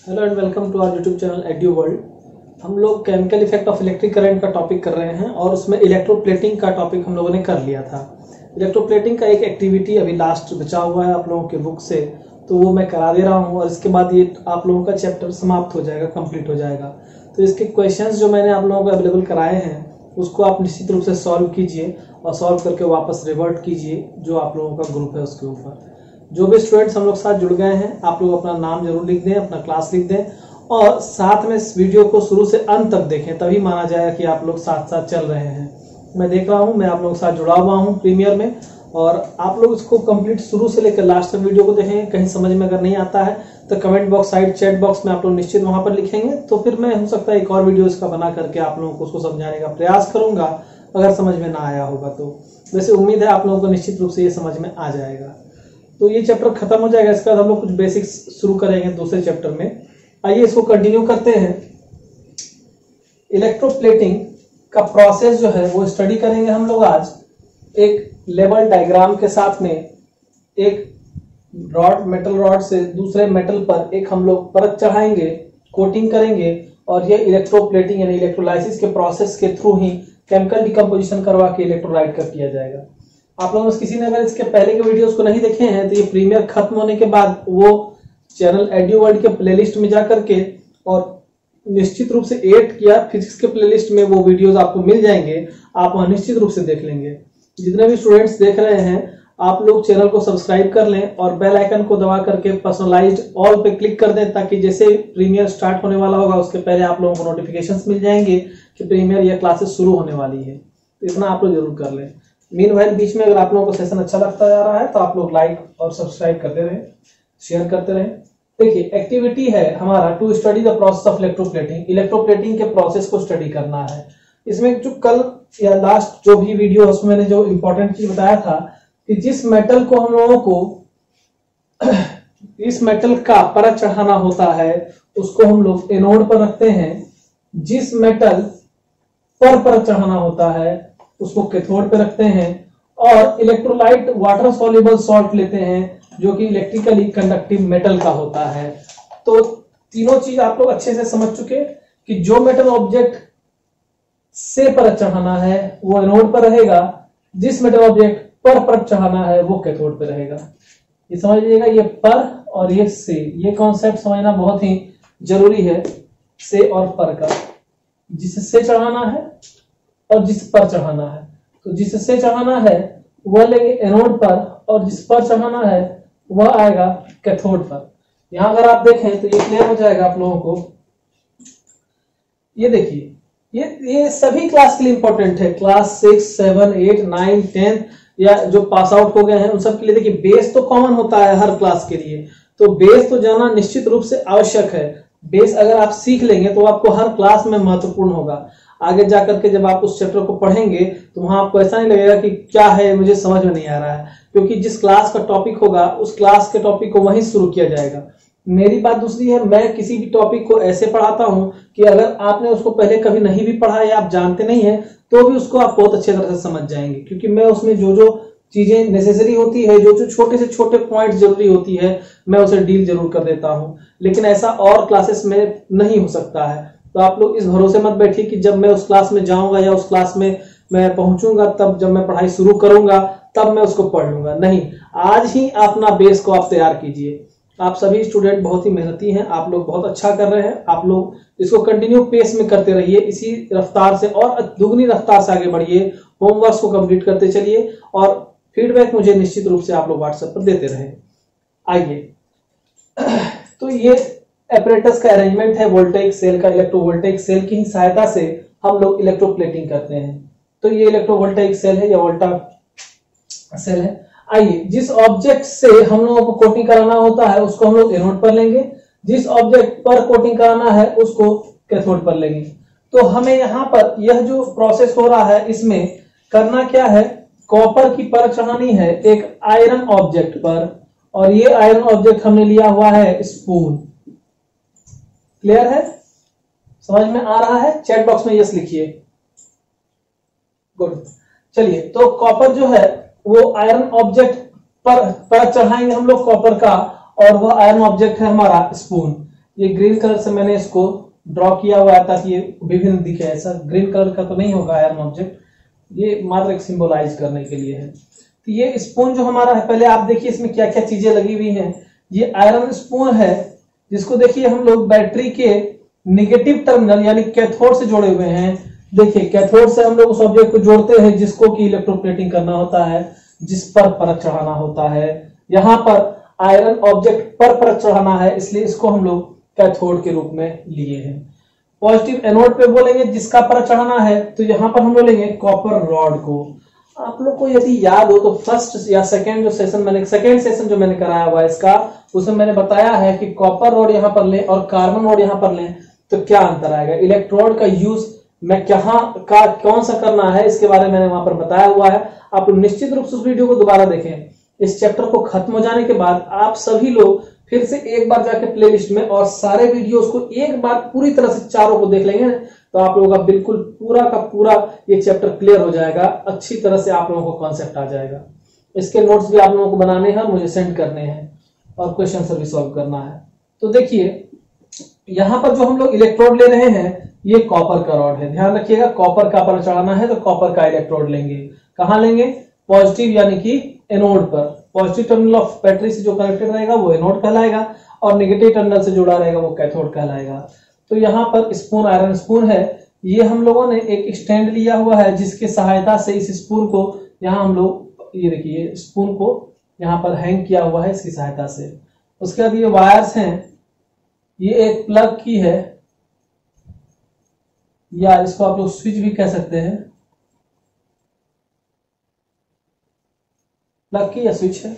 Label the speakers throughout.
Speaker 1: Hello and welcome to our YouTube channel edu world. हम लोग chemical effect of electric current का topic कर रहे हैं और उसमें इलेक्ट्रोप्लेटिंग का टॉपिक हम लोगों ने कर लिया था। इलेक्ट्रोप्लेटिंग का एक एक्टिविटी अभी लास्ट बचा हुआ है आप लोगों के बुक से, तो वो मैं करा दे रहा हूँ और इसके बाद ये आप लोगों का चैप्टर समाप्त हो जाएगा, कंप्लीट हो जाएगा। तो इसके क्वेश्चंस जो मैंने आप लोगों को अवेलेबल कराए हैं उसको आप निश्चित रूप से सॉल्व कीजिए और सॉल्व करके वापस रिवर्ट कीजिए जो आप लोगों का ग्रुप है उसके ऊपर। जो भी स्टूडेंट्स हम लोग साथ जुड़ गए हैं आप लोग अपना नाम जरूर लिख दें, अपना क्लास लिख दें और साथ में इस वीडियो को शुरू से अंत तक देखें, तभी माना जाएगा कि आप लोग साथ साथ चल रहे हैं। मैं देख रहा हूं, मैं आप लोगों के साथ जुड़ा हुआ हूं प्रीमियर में और आप लोग इसको कंप्लीट शुरू से लेकर लास्ट तक वीडियो को देखेंगे। कहीं समझ में अगर नहीं आता है तो comment box side chat box में आप लोग निश्चित वहां पर लिखेंगे, तो फिर मैं हो सकता है एक और वीडियो इसका बना करके आप लोगों को उसको समझाने का प्रयास करूंगा अगर समझ में ना आया होगा तो। वैसे उम्मीद है आप लोगों को निश्चित रूप से ये समझ में आ जाएगा। तो ये चैप्टर खत्म हो जाएगा, इसके बाद हम लोग कुछ बेसिक्स शुरू करेंगे दूसरे चैप्टर में। आइए इसको कंटिन्यू करते हैं। इलेक्ट्रोप्लेटिंग का प्रोसेस जो है वो स्टडी करेंगे हम लोग आज। एक लेवल डायग्राम के साथ में एक रॉड, मेटल रॉड से दूसरे मेटल पर एक हम लोग परत चढ़ाएंगे, कोटिंग करेंगे और ये इलेक्ट्रोप्लेटिंग यानी इलेक्ट्रोलाइसिस के प्रोसेस के थ्रू ही केमिकल डिकम्पोजिशन करवा के इलेक्ट्रोलाइट कर किया जाएगा। आप लोगों में किसी ने अगर इसके पहले के वीडियोस को नहीं देखे हैं तो ये प्रीमियर खत्म होने के बाद वो चैनल एड्यू वर्ल्ड के प्लेलिस्ट में जाकर के और निश्चित रूप से ऐड किया फिजिक्स के प्लेलिस्ट में वो वीडियोस आपको मिल जाएंगे, आप वहां निश्चित रूप से देख लेंगे। जितने भी स्टूडेंट्स देख रहे हैं आप लोग चैनल को सब्सक्राइब कर लें और बेल आइकन को दबा करके पर्सनलाइज्ड ऑल पे क्लिक कर दें, ताकि जैसे प्रीमियर स्टार्ट होने वाला होगा उसके पहले आप लोगों को नोटिफिकेशंस मिल जाएंगे कि प्रीमियर या क्लासेस शुरू होने वाली है। तो इतना आप लोग जरूर कर लें। मीनवाइल बीच में अगर आप लोगों को सेशन अच्छा लगता जा रहा है तो आप लोग लाइक और सब्सक्राइब करते रहें, शेयर करते रहें। देखिए एक्टिविटी है हमारा to study the process of electroplating. Electroplating के प्रोसेस को स्टडी करना है। इसमें जो कल या लास्ट जो भी वीडियो उसमें मैंने जो इंपॉर्टेंट चीज बताया था कि जिस मेटल को हम लोगों को इस मेटल का परत चढ़ाना होता है उसको हम लोग एनोड पर रखते हैं, जिस मेटल पर परत चढ़ाना होता है उसको कैथोड पे रखते हैं और इलेक्ट्रोलाइट वाटर सॉल्युबल सॉल्ट लेते हैं जो कि इलेक्ट्रिकली कंडक्टिव मेटल का होता है। तो तीनों चीज आप लोग अच्छे से समझ चुके कि जो मेटल ऑब्जेक्ट से परत चढ़ाना है वो एनोड पर रहेगा, जिस मेटल ऑब्जेक्ट पर परत चढ़ाना है वो कैथोड पे रहेगा। ये समझ लीजिएगा, ये पर और ये से, ये कॉन्सेप्ट समझना बहुत ही जरूरी है। से और पर का, जिससे चढ़ाना है और जिस पर चढ़ाना है, तो जिससे चढ़ाना है वह लेंगे एनोड पर और जिस पर चढ़ाना है वह आएगा कैथोड पर। यहां अगर आप देखें तो ये क्लियर हो जाएगा आप लोगों को। ये देखिए ये सभी क्लास के लिए इंपॉर्टेंट है, क्लास 6, 7, 8, 9, 10 या जो पास आउट हो गए हैं उन सब के लिए। देखिए बेस तो कॉमन होता है हर क्लास के लिए, तो बेस तो जाना निश्चित रूप से आवश्यक है। बेस अगर आप सीख लेंगे तो आपको हर क्लास में महत्वपूर्ण होगा। आगे जाकर के जब आप उस चैप्टर को पढ़ेंगे तो वहां आपको ऐसा नहीं लगेगा कि क्या है मुझे समझ में नहीं आ रहा है, क्योंकि जिस क्लास का टॉपिक होगा उस क्लास के टॉपिक को वहीं शुरू किया जाएगा। मेरी बात दूसरी है, मैं किसी भी टॉपिक को ऐसे पढ़ाता हूं कि अगर आपने उसको पहले कभी नहीं भी पढ़ा या आप जानते नहीं है तो भी उसको आप बहुत अच्छे तरह से समझ जाएंगे, क्योंकि मैं उसमें जो जो चीजें नेसेसरी होती है, जो जो छोटे से छोटे पॉइंट जरूरी होती है, मैं उसे डील जरूर कर देता हूं। लेकिन ऐसा और क्लासेस में नहीं हो सकता है। तो आप लोग इस भरोसे मत बैठिए कि जब मैं उस क्लास में जाऊंगा या उस क्लास में मैं पहुंचूंगा तब जब मैं पढ़ाई शुरू करूंगा तब मैं उसको पढ़ लूंगा। नहीं, आज ही अपना बेस को आप तैयार कीजिए। आप सभी स्टूडेंट बहुत ही मेहनती हैं, आप लोग बहुत अच्छा कर रहे हैं। आप लोग इसको कंटिन्यू पेस में करते रहिए, इसी रफ्तार से और दुगनी रफ्तार से आगे बढ़िए। होमवर्क को कंप्लीट करते चलिए और फीडबैक मुझे निश्चित रूप से आप लोग व्हाट्सएप पर देते रहे। आइए तो ये एपरेटस का अरेंजमेंट है वोल्टेइक सेल का। इलेक्ट्रोवोल्टेइक सेल की सहायता से हम लोग इलेक्ट्रोप्लेटिंग करते हैं। तो ये इलेक्ट्रोवोल्टेइक सेल है या वोल्टा सेल है। आइए, जिस ऑब्जेक्ट से हम लोगों को कोटिंग कराना होता है उसको हम लोग एनोड पर लेंगे, जिस ऑब्जेक्ट पर कोटिंग कराना है उसको कैथोड पर लेंगे। तो हमें यहाँ पर यह जो प्रोसेस हो रहा है इसमें करना क्या है, कॉपर की परत चढ़ानी है एक आयरन ऑब्जेक्ट पर और ये आयरन ऑब्जेक्ट हमने लिया हुआ है स्पून। क्लियर है, समझ में आ रहा है? चैट बॉक्स में यस लिखिए। गुड, चलिए तो कॉपर जो है वो आयरन ऑब्जेक्ट पर चढ़ाएंगे हम लोग कॉपर का और वह आयरन ऑब्जेक्ट है हमारा स्पून। ये ग्रीन कलर से मैंने इसको ड्रॉ किया हुआ है ताकि ये विभिन्न दिखे। ऐसा ग्रीन कलर का तो नहीं होगा आयरन ऑब्जेक्ट, ये मात्र एक सिंबलाइज करने के लिए है। तो ये स्पून जो हमारा है, पहले आप देखिए इसमें क्या क्या चीजें लगी हुई हैं। ये आयरन स्पून है जिसको देखिए हम लोग बैटरी के नेगेटिव टर्मिनल यानी कैथोड से जोड़े हुए हैं। देखिए कैथोड से हम लोग उस ऑब्जेक्ट को जोड़ते हैं जिसको कि इलेक्ट्रोप्लेटिंग करना होता है, जिस पर परत चढ़ाना होता है। यहाँ पर आयरन ऑब्जेक्ट पर परत चढ़ाना है, इसलिए इसको हम लोग कैथोड के रूप में लिए हैं। पॉजिटिव एनोड पे बोलेंगे जिसका परत चढ़ाना है, तो यहाँ पर हम बोलेंगे कॉपर रॉड को। आप लोग को यदि याद हो तो फर्स्ट या सेकेंड जो सेशन सेकेंड सेशन जो मैंने कराया हुआ है इसका, उसमें मैंने बताया है कि कॉपर रॉड यहाँ पर लें और कार्बन रॉड यहाँ पर लें तो क्या अंतर आएगा। इलेक्ट्रोड का यूज मैं कौन सा करना है इसके बारे में मैंने वहां पर बताया हुआ है। आप निश्चित रूप से उस वीडियो को दोबारा देखें। इस चैप्टर को खत्म हो जाने के बाद आप सभी लोग फिर से एक बार जाके प्लेलिस्ट में और सारे वीडियोस को एक बार पूरी तरह से चारों को देख लेंगे तो आप लोगों का बिल्कुल पूरा का पूरा ये चैप्टर क्लियर हो जाएगा। अच्छी तरह से आप लोगों को कॉन्सेप्ट आ जाएगा। इसके नोट्स भी आप लोगों को बनाने हैं, मुझे सेंड करने हैं और क्वेश्चन आंसर भी सॉल्व करना है। तो देखिए यहां पर जो हम लोग इलेक्ट्रोड ले रहे हैं ये कॉपर का रॉड है। ध्यान रखिएगा, कॉपर का पर चढ़ाना है तो कॉपर का इलेक्ट्रोड लेंगे। कहां लेंगे? पॉजिटिव यानी कि एनोड पर। पॉजिटिव टर्मिनल ऑफ बैटरी से जो कनेक्टेड रहेगा वो एनोड कहलाएगा और नेगेटिव टर्मिनल से जुड़ा रहेगा वो कैथोड कहलाएगा। तो यहाँ पर स्पून आयरन स्पून है। ये हम लोगों ने एक स्टैंड लिया हुआ है जिसकी सहायता से इस स्पून को यहाँ हम लोग ये देखिए स्पून को यहाँ पर हैंग किया हुआ है इसकी सहायता से। उसके बाद ये वायर्स हैं, ये एक प्लग की है या इसको आप लोग स्विच भी कह सकते हैं, प्लग की या स्विच है।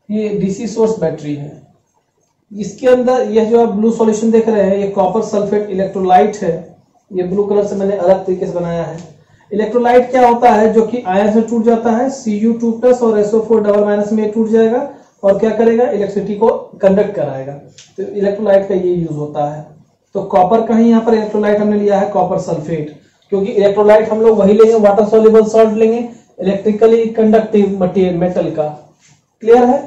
Speaker 1: ये डीसी सोर्स बैटरी है। इसके अंदर यह जो आप ब्लू सॉल्यूशन देख रहे हैं ये कॉपर सल्फेट इलेक्ट्रोलाइट है। ये ब्लू कलर से मैंने अलग तरीके से बनाया है। इलेक्ट्रोलाइट क्या होता है? जो कि आयन से टूट जाता है, Cu2+ और SO4 डबल माइनस में टूट जाएगा और क्या करेगा? इलेक्ट्रिसिटी को कंडक्ट कराएगा। तो इलेक्ट्रोलाइट का ये यूज होता है। तो कॉपर का ही यहाँ पर इलेक्ट्रोलाइट हमने लिया है कॉपर सल्फेट, क्योंकि इलेक्ट्रोलाइट हम लोग वही लेंगे वाटर सॉल्युबल सॉल्ट लेंगे, इलेक्ट्रिकली कंडक्टिव मटेरियल मेटल का। क्लियर है?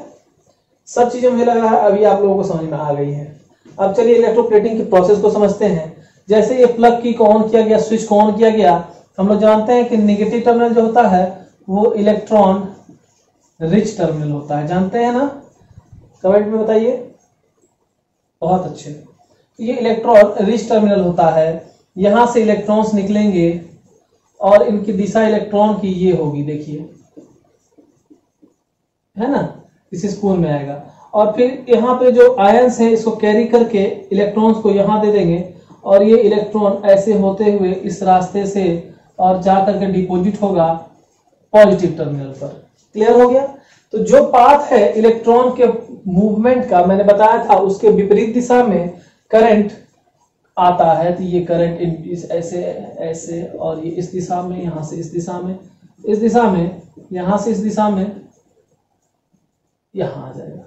Speaker 1: सब चीजें मुझे लग रहा है अभी आप लोगों को समझ में आ गई है। अब चलिए इलेक्ट्रोप्लेटिंग की प्रोसेस को समझते हैं। जैसे ये प्लग की को ऑन किया गया, स्विच को ऑन किया गया, हम लोग जानते हैं कि नेगेटिव टर्मिनल जो होता है वो इलेक्ट्रॉन रिच टर्मिनल होता है। जानते हैं ना? कमेंट में बताइए। बहुत अच्छे। ये इलेक्ट्रॉन रिच टर्मिनल होता है। यहां से इलेक्ट्रॉन्स निकलेंगे और इनकी दिशा इलेक्ट्रॉन की ये होगी, देखिए है ना, इस स्पून में आएगा और फिर यहाँ पे जो आयंस है इसको कैरी करके इलेक्ट्रॉन्स को यहाँ दे देंगे और ये इलेक्ट्रॉन ऐसे होते हुए इस रास्ते से और जा करके डिपॉजिट होगा पॉजिटिव टर्मिनल पर। क्लियर हो गया? तो जो पाथ है इलेक्ट्रॉन के मूवमेंट का मैंने बताया था, उसके विपरीत दिशा में करंट आता है। तो ये करंट ऐसे ऐसे और ये इस दिशा में, यहां से इस दिशा में, इस दिशा में, यहां से इस दिशा में, यहां आ जाएगा।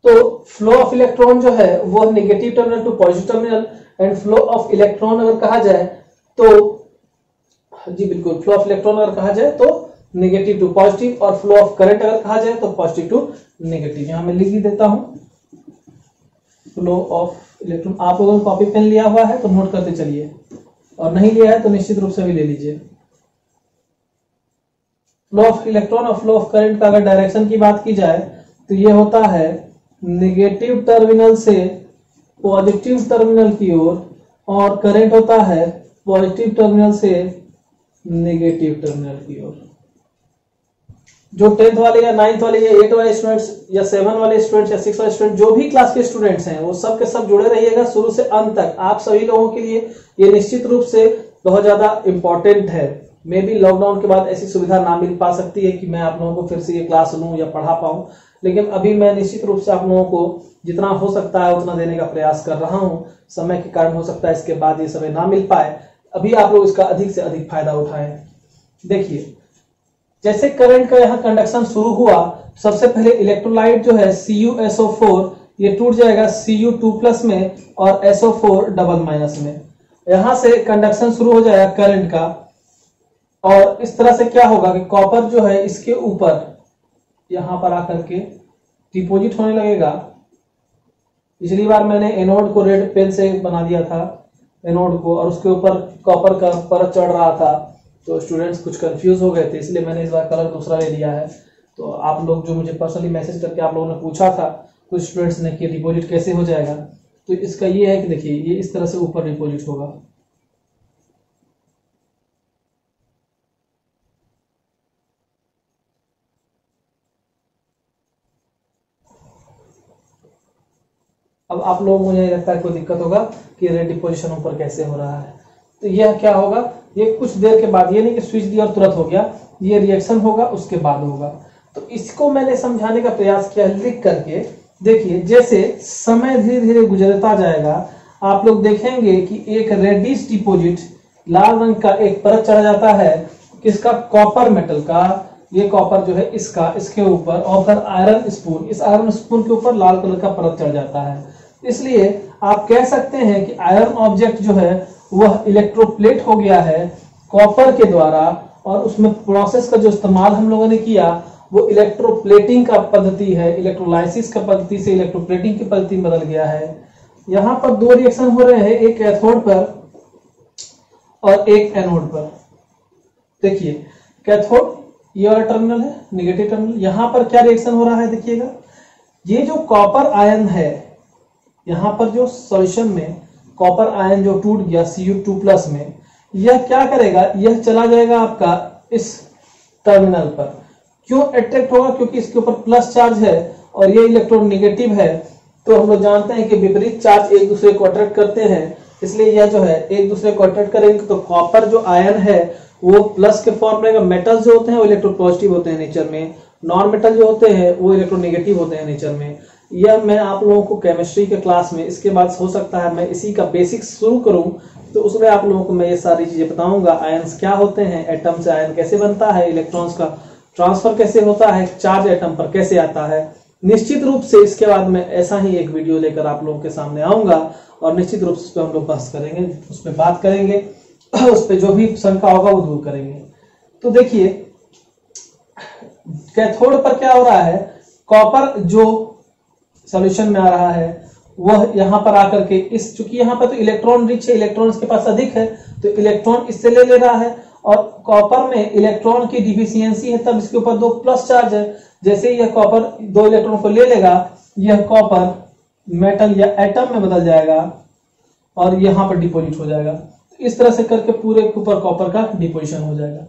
Speaker 1: तो फ्लो ऑफ इलेक्ट्रॉन जो है वो negative terminal to positive terminal and flow of electron अगर कहा जाए तो जी बिल्कुल, फ्लो ऑफ इलेक्ट्रॉन अगर कहा जाए तो नेगेटिव टू पॉजिटिव और फ्लो ऑफ करंट अगर कहा जाए तो पॉजिटिव टू नेगेटिव। यहां मैं लिख ही देता हूं फ्लो ऑफ इलेक्ट्रॉन। आप लोगों ने कॉपी पेन लिया हुआ है तो नोट करते चलिए और नहीं लिया है तो निश्चित रूप से भी ले लीजिए। फ्लो ऑफ इलेक्ट्रॉन और फ्लो ऑफ करंट का अगर डायरेक्शन की बात की जाए तो ये होता है नेगेटिव टर्मिनल से पॉजिटिव टर्मिनल की ओर और करंट होता है पॉजिटिव टर्मिनल से नेगेटिव टर्मिनल की ओर। जो 10th वाले या 9th वाले या 8 वाले स्टूडेंट्स या 7 वाले स्टूडेंट्स या 6 वाले स्टूडेंट जो भी क्लास के स्टूडेंट्स हैं वो सब के सब जुड़े रहिएगा शुरू से अंत तक। आप सभी लोगों के लिए ये निश्चित रूप से बहुत ज्यादा इंपॉर्टेंट है। मे बी लॉकडाउन के बाद ऐसी सुविधा ना मिल पा सकती है कि मैं आप लोगों को फिर से ये क्लास लूं या पढ़ा पाऊं, लेकिन अभी मैं निश्चित रूप से आप लोगों को जितना हो सकता है उतना देने का प्रयास कर रहा हूं। समय के कारण हो सकता है इसके बाद ये समय ना मिल पाए, अभी आप लोग इसका अधिक से अधिक फायदा उठाएं। देखिए जैसे करंट का यहाँ कंडक्शन शुरू हुआ, सबसे पहले इलेक्ट्रोलाइट जो है CuSO4 ये टूट जाएगा Cu2+ में और SO4 डबल माइनस में। यहां से कंडक्शन शुरू हो जाएगा करंट का और इस तरह से क्या होगा कि कॉपर जो है इसके ऊपर यहां पर आकर के डिपोजिट होने लगेगा पिछली बार मैंने एनोड को रेड पेन से बना दिया था एनोड को, और उसके ऊपर कॉपर का परत चढ़ रहा था, तो स्टूडेंट्स कुछ कंफ्यूज हो गए थे, इसलिए मैंने इस बार कलर दूसरा ले लिया है। तो आप लोग जो मुझे पर्सनली मैसेज करके आप लोगों ने पूछा था कुछ स्टूडेंट्स ने कि डिपॉजिट कैसे हो जाएगा, तो इसका ये है कि देखिए ये इस तरह से ऊपर डिपॉजिट होगा। अब आप लोगों को मुझे नहीं लगता है कोई दिक्कत होगा कि रेड डिपोजिशन ऊपर कैसे हो रहा है। तो यह क्या होगा, ये कुछ देर के बाद, ये नहीं कि स्विच दिया और तुरंत हो गया, ये रिएक्शन होगा उसके बाद होगा। तो इसको मैंने समझाने का प्रयास किया लिख करके। देखिए जैसे समय धीरे धीरे गुजरता जाएगा आप लोग देखेंगे कि एक रेडिश डिपॉजिट लाल रंग का एक परत चढ़ जाता है, किसका, कॉपर मेटल का। ये कॉपर जो है इसका, इसके ऊपर, और फिर आयरन स्पून, इस आयरन स्पून के ऊपर लाल कलर का परत चढ़ जाता है। इसलिए आप कह सकते हैं कि आयरन ऑब्जेक्ट जो है वह इलेक्ट्रोप्लेट हो गया है कॉपर के द्वारा, और उसमें प्रोसेस का जो इस्तेमाल हम लोगों ने किया वो इलेक्ट्रोप्लेटिंग का पद्धति है, इलेक्ट्रोलाइसिस का पद्धति से इलेक्ट्रोप्लेटिंग की पद्धति में बदल गया है। यहाँ पर दो रिएक्शन हो रहे हैं, एक कैथोड पर और एक एनोड पर। देखिए कैथोड ये वाला टर्मिनल है, निगेटिव टर्मिनल, यहां पर क्या रिएक्शन हो रहा है देखिएगा, ये जो कॉपर आयन है यहां पर जो सॉल्यूशन में कॉपर आयन जो टूट गया Cu2+ में, यह क्या करेगा, यह चला जाएगा आपका इस टर्मिनल पर। क्यों अट्रैक्ट होगा, क्योंकि इसके ऊपर प्लस चार्ज है और ये इलेक्ट्रॉन निगेटिव है। तो हम लोग जानते हैं कि विपरीत चार्ज एक दूसरे को अट्रैक्ट करते हैं, इसलिए यह जो है एक दूसरे को अट्रैक्ट करेंगे। तो कॉपर जो आयन है वो प्लस के फॉर्म में, मेटल जो होते हैं वो इलेक्ट्रोपॉजिटिव होते हैं नेचर में, नॉन मेटल जो होते हैं वो इलेक्ट्रोनेगेटिव होते हैं नेचर में। यह मैं आप लोगों को केमिस्ट्री के क्लास में, इसके बाद हो सकता है मैं इसी का बेसिक्स शुरू करूं, तो उसमें आप लोगों को मैं ये सारी चीजें बताऊंगा। आयन्स क्या होते हैं, एटम से आयन कैसे बनता है, इलेक्ट्रॉन्स का ट्रांसफर कैसे होता है, चार्ज एटम पर कैसे आता है। निश्चित रूप से इसके बाद मैं ऐसा ही एक वीडियो लेकर आप लोगों के सामने आऊंगा और निश्चित रूप से उस पर हम लोग बहस करेंगे, उस पर बात करेंगे, उस पर जो भी शंका होगा वो दूर करेंगे। तो देखिए कैथोड पर क्या हो रहा है, कॉपर जो सॉल्यूशन में आ रहा है वह यहां पर आकर के इस, चूंकि यहां पर तो इलेक्ट्रॉन रिच है, इलेक्ट्रॉन के पास अधिक है, तो इलेक्ट्रॉन इससे ले रहा है, और कॉपर में इलेक्ट्रॉन की डिफिशियंसी है, तब इसके ऊपर 2 प्लस चार्ज है। जैसे ही यह कॉपर 2 इलेक्ट्रॉन को ले लेगा, यह कॉपर मेटल या एटम में बदल जाएगा और यहां पर डिपोजिट हो जाएगा। इस तरह से करके पूरे के ऊपर कॉपर का डिपोजिशन हो जाएगा।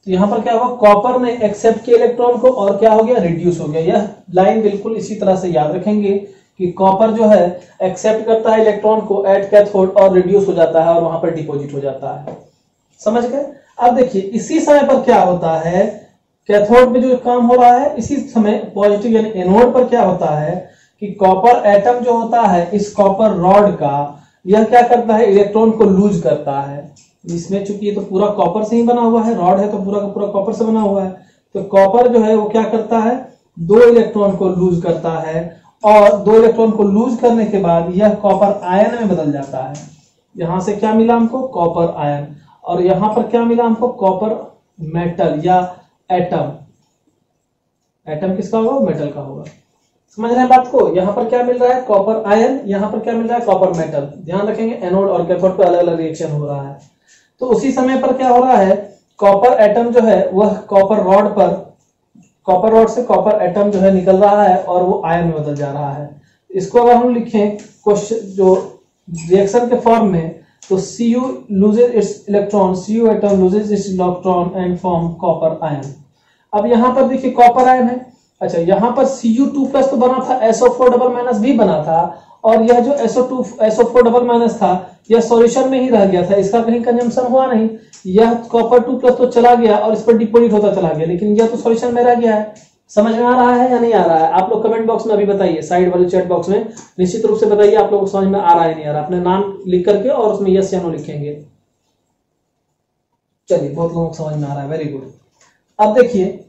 Speaker 1: तो यहां पर क्या होगा, कॉपर ने एक्सेप्ट किया इलेक्ट्रॉन को और क्या हो गया, रिड्यूस हो गया। यह लाइन बिल्कुल इसी तरह से याद रखेंगे कि कॉपर जो है एक्सेप्ट करता है इलेक्ट्रॉन को एट कैथोड और रिड्यूस हो जाता है और वहां पर डिपोजिट हो जाता है। समझ गए। अब देखिए इसी समय पर क्या होता है, कैथोड में जो काम हो रहा है, इसी समय पॉजिटिव यानी एनोड पर क्या होता है कि कॉपर एटम जो होता है इस कॉपर रॉड का, यह क्या करता है, इलेक्ट्रॉन को लूज करता है। इसमें चूंकि ये तो पूरा कॉपर से ही बना हुआ है, रॉड है तो पूरा का पूरा कॉपर से बना हुआ है, तो कॉपर जो है वो क्या करता है, 2 इलेक्ट्रॉन को लूज करता है, और 2 इलेक्ट्रॉन को लूज करने के बाद यह कॉपर आयन में बदल जाता है। यहां से क्या मिला हमको, कॉपर आयन, और यहां पर क्या मिला हमको, कॉपर मेटल या एटम। एटम किसका होगा, मेटल का होगा। समझ रहे हैं बात को। यहां पर क्या मिल रहा है, कॉपर आयन, यहां पर क्या मिल रहा है, कॉपर मेटल। ध्यान रखेंगे एनोड और कैथोड पे अलग अलग रिएक्शन हो रहा है। तो उसी समय पर क्या हो रहा है, कॉपर एटम जो है वह कॉपर रॉड पर, कॉपर रॉड से कॉपर एटम जो है निकल रहा है और वो आयन में बदल जा रहा है। इसको अगर हम लिखें क्वेश्चन जो रिएक्शन के फॉर्म में, तो Cu loses its electron, Cu atom loses its electron and form copper ion। अब यहां पर देखिए कॉपर आयन है, अच्छा यहां पर Cu2+ तो बना था, SO4 भी बना था, और यह जो SO4 था यह सॉल्यूशन में ही रह गया था, इसका कहीं कंजम्पशन हुआ नहीं। यह कॉपर 2+ तो चला गया और इस पर डिपोजिट होता चला गया, लेकिन यह तो सॉल्यूशन में रह गया है। समझ में आ रहा है या नहीं आ रहा है, आप लोग कमेंट बॉक्स में अभी बताइए, साइड वाले चैट बॉक्स में निश्चित रूप से बताइए आप लोगों को समझ में आ रहा है नहीं आ रहा। अपने नाम लिख करके और उसमें यस या नो लिखेंगे। चलिए बहुत लोगों को समझ में आ रहा है, वेरी गुड। अब देखिए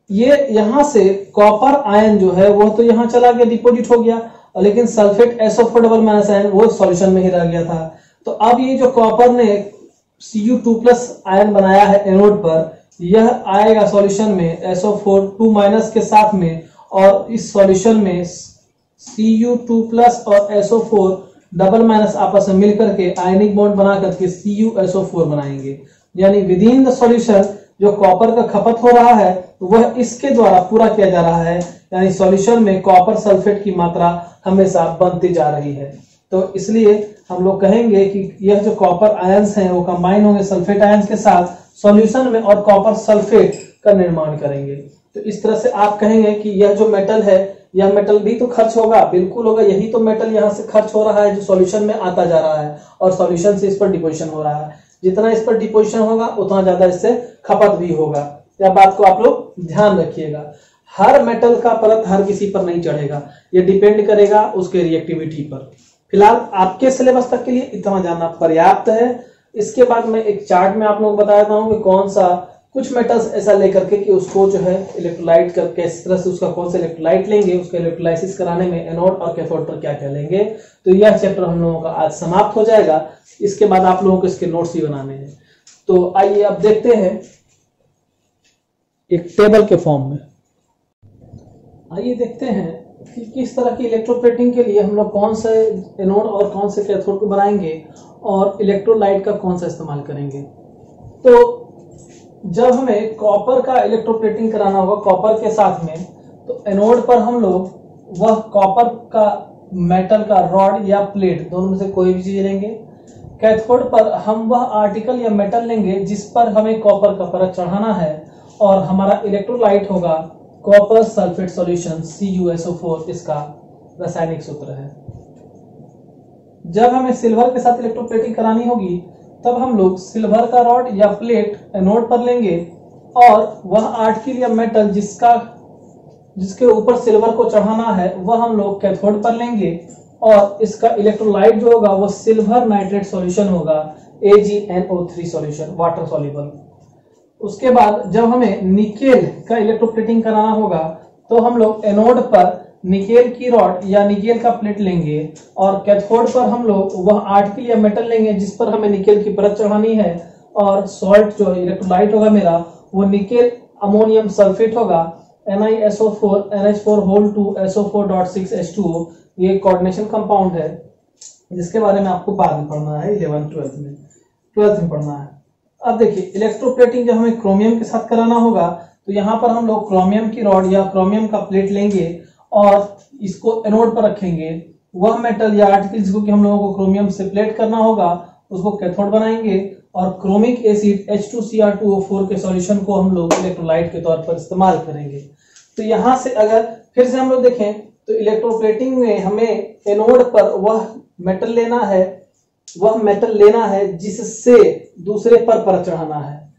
Speaker 1: ये यहां से कॉपर आयन जो है वो तो यहां चला गया, डिपोजिट हो गया, लेकिन सल्फेट SO4 आयन वो सॉल्यूशन में ही रह गया था। तो अब ये जो कॉपर ने Cu2+ आयन बनाया है एनोड पर, यह आएगा सॉल्यूशन में SO4 2- के साथ में, और इस सॉल्यूशन में Cu2+ और SO4 डबल माइनस आपस में मिलकर के आयनिक बॉन्ड बना करके CuSO4 बनाएंगे। यानी विद इन द सॉल्यूशन जो कॉपर का खपत हो रहा है वह इसके द्वारा पूरा किया जा रहा है, यानी सॉल्यूशन में कॉपर सल्फेट की मात्रा हमेशा बनती जा रही है। तो इसलिए हम लोग कहेंगे कि यह जो कॉपर आयंस हैं वो कंबाइन होंगे सल्फेट आयंस के साथ सॉल्यूशन में और कॉपर सल्फेट का निर्माण करेंगे। तो इस तरह से आप कहेंगे कि यह जो मेटल है, यह मेटल भी तो खर्च होगा, बिल्कुल होगा। यही तो मेटल यहाँ से खर्च हो रहा है जो सॉल्यूशन में आता जा रहा है और सॉल्यूशन से इस पर डिपोजिशन हो रहा है। जितना इस पर डिपोजिशन होगा उतना ज्यादा इससे खपत भी होगा। यह बात को आप लोग ध्यान रखिएगा। हर मेटल का परत हर किसी पर नहीं चढ़ेगा, ये डिपेंड करेगा उसके रिएक्टिविटी पर। फिलहाल आपके सिलेबस तक के लिए इतना जानना पर्याप्त है। इसके बाद मैं एक चार्ट में आप लोगों को बता देता हूँ कि कौन सा कुछ मेटल्स ऐसा लेकर के कि उसको जो है इलेक्ट्रोलाइट करके इस तरह से उसका कौन सा इलेक्ट्रोलाइट लेंगे, उसका इलेक्ट्रोलाइसिस कराने में एनोड और कैथोड पर क्या क्या लेंगे। तो यह चैप्टर हम लोगों का आज समाप्त हो जाएगा। इसके बाद आप लोगों को इसके नोट्स भी बनाने हैं। तो आइए अब देखते हैं एक टेबल के फॉर्म में। आइए देखते हैं कि किस तरह की इलेक्ट्रोप्लेटिंग के लिए हम लोग कौन से एनोड और कौन से कैथोड को बनाएंगे और इलेक्ट्रोलाइट का कौन सा इस्तेमाल करेंगे। तो जब हमें कॉपर का इलेक्ट्रोप्लेटिंग कराना होगा कॉपर के साथ में, तो एनोड पर हम लोग वह कॉपर का मेटल का रॉड या प्लेट दोनों में से कोई भी चीज लेंगे। कैथोड पर हम वह आर्टिकल या मेटल लेंगे जिस पर हमें कॉपर का परत चढ़ाना है और हमारा इलेक्ट्रोलाइट होगा कॉपर सल्फेट सॉल्यूशन CuSO4, इसका रासायनिक सूत्र है। जब हमें सिल्वर के साथ इलेक्ट्रोप्लेटिंग करानी होगी तब हम लोग सिल्वर का रॉड या प्लेट एनोड पर लेंगे और वह आर्टिकल या मेटल जिसके ऊपर सिल्वर को चढ़ाना है वह हम लोग कैथोड पर लेंगे और इसका इलेक्ट्रोलाइट जो होगा वो सिल्वर नाइट्रेट सॉल्यूशन होगा, AgNO3 सॉल्यूशन, वाटर सॉल्युबल। उसके बाद जब हमें निकेल का इलेक्ट्रोप्लेटिंग कराना होगा तो हम लोग एनोड पर निकेल की रॉड या निकेल का प्लेट लेंगे और कैथोड पर हम लोग वह आर्टिकल या मेटल लेंगे जिस पर हमें निकेल की परत चढ़ानी है और सॉल्ट जो इलेक्ट्रोलाइट होगा मेरा वो निकेल अमोनियम सल्फेट होगा, NiSO4 NH4 SO4.6H2O। ये कोऑर्डिनेशन कंपाउंड है जिसके बारे में आपको बाद में पढ़ना है, 12th में पढ़ना है। अब देखिए इलेक्ट्रोप्लेटिंग जब हमें क्रोमियम के साथ कराना होगा तो यहाँ पर हम लोग क्रोमियम की रॉड या क्रोमियम का प्लेट लेंगे और इसको एनोड पर रखेंगे। वह मेटल या आर्टिकल जिसको कि हम लोगों को क्रोमियम से प्लेट करना होगा उसको कैथोड बनाएंगे और क्रोमिक एसिड H2Cr2O4 के सॉल्यूशन को हम लोग इलेक्ट्रोलाइट के तौर पर इस्तेमाल करेंगे। तो यहाँ से अगर फिर से हम लोग देखें तो इलेक्ट्रोप्लेटिंग में हमें एनोड पर वह मेटल लेना है जिससे दूसरे पर परत चढ़ाना है,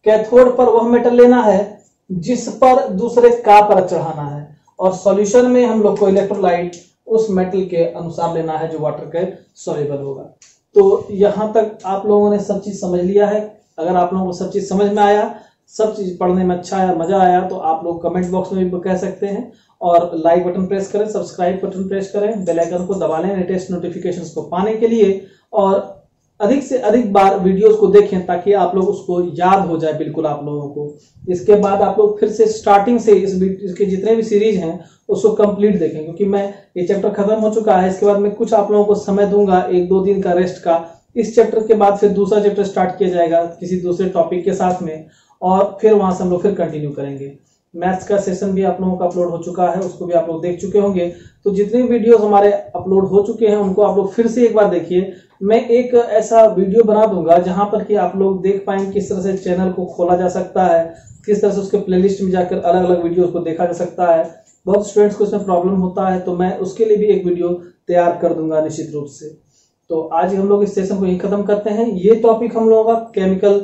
Speaker 1: कैथोड पर वह मेटल लेना है जिस पर दूसरे का परत चढ़ाना है और सॉल्यूशन में हम लोग को इलेक्ट्रोलाइट उस मेटल के अनुसार लेना है जो वाटर के सॉल्युबल होगा। तो यहाँ तक आप लोगों ने सब चीज समझ लिया है। अगर आप लोगों को सब चीज समझ में आया, सब चीज पढ़ने में अच्छा आया, मजा आया, तो आप लोग कमेंट बॉक्स में भी कह सकते हैं और लाइक बटन प्रेस करें, सब्सक्राइब बटन प्रेस करें, बेल आइकन को दबा लें लेटेस्ट नोटिफिकेशंस को पाने के लिए और अधिक से अधिक बार वीडियोस को देखें ताकि आप लोग उसको याद हो जाए बिल्कुल आप लोगों को। इसके बाद आप लोग फिर से स्टार्टिंग से इसके जितने भी सीरीज हैं उसको कंप्लीट देखें, क्योंकि मैं ये चैप्टर खत्म हो चुका है। इसके बाद मैं कुछ आप लोगों को समय दूंगा 1-2 दिन का रेस्ट का। इस चैप्टर के बाद फिर दूसरा चैप्टर स्टार्ट किया जाएगा किसी दूसरे टॉपिक के साथ में और फिर वहां से हम लोग फिर कंटिन्यू करेंगे। मैथ्स का सेशन भी आप लोगों का अपलोड हो चुका है, उसको भी आप लोग देख चुके होंगे। तो जितने वीडियोस हमारे अपलोड हो चुके हैं उनको आप लोग फिर से एक बार देखिए। मैं एक ऐसा वीडियो बना दूंगा जहां पर कि आप लोग देख पाएंगे किस तरह से चैनल को खोला जा सकता है, किस तरह से उसके प्लेलिस्ट में जाकर अलग अलग वीडियोस को देखा जा सकता है। बहुत स्टूडेंट्स को इसमें प्रॉब्लम होता है, तो मैं उसके लिए भी एक वीडियो तैयार कर दूंगा निश्चित रूप से। तो आज हम लोग इस सेशन को यही खत्म करते हैं। ये टॉपिक हम लोगों का केमिकल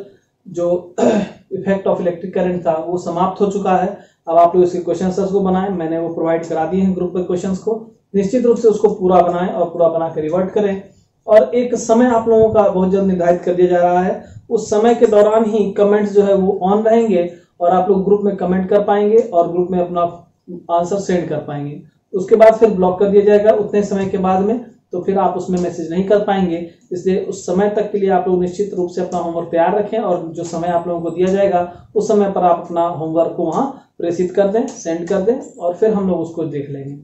Speaker 1: जो इफेक्ट ऑफ इलेक्ट्रिक करंट था वो समाप्त हो चुका है। अब आप लोग इसके क्वेश्चन आंसर्स को बनाएं, मैंने वो प्रोवाइड करा दिए हैं ग्रुप पर क्वेश्चंस को। निश्चित रूप से उसको पूरा बनाएं और पूरा बना के रिवर्ट करें और एक समय आप लोगों का बहुत जल्द निर्धारित कर दिया जा रहा है। उस समय के दौरान ही कमेंट्स जो है वो ऑन रहेंगे और आप लोग ग्रुप में कमेंट कर पाएंगे और ग्रुप में अपना आंसर सेंड कर पाएंगे। उसके बाद फिर ब्लॉक कर दिया जाएगा उतने समय के बाद में, तो फिर आप उसमें मैसेज नहीं कर पाएंगे। इसलिए उस समय तक के लिए आप लोग निश्चित रूप से अपना होमवर्क तैयार रखें और जो समय आप लोगों को दिया जाएगा उस समय पर आप अपना होमवर्क को वहां प्रेषित कर दें, सेंड कर दें और फिर हम लोग उसको देख लेंगे।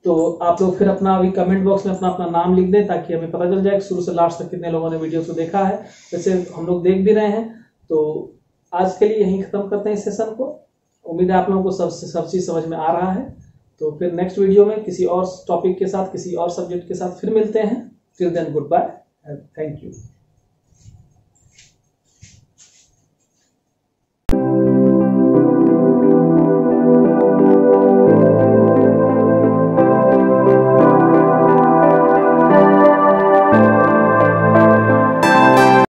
Speaker 1: तो आप लोग फिर अपना अभी कमेंट बॉक्स में अपना अपना नाम लिख दें ताकि हमें पता चल जाए शुरू से लास्ट तक कितने लोगों ने वीडियो को देखा है। वैसे हम लोग देख भी रहे हैं। तो आज के लिए यहीं खत्म करते हैं इस सेशन को। उम्मीद है आप लोगों को सब चीज समझ में आ रहा है। तो फिर नेक्स्ट वीडियो में किसी और टॉपिक के साथ, किसी और सब्जेक्ट के साथ फिर मिलते हैं। Till then goodbye and thank you.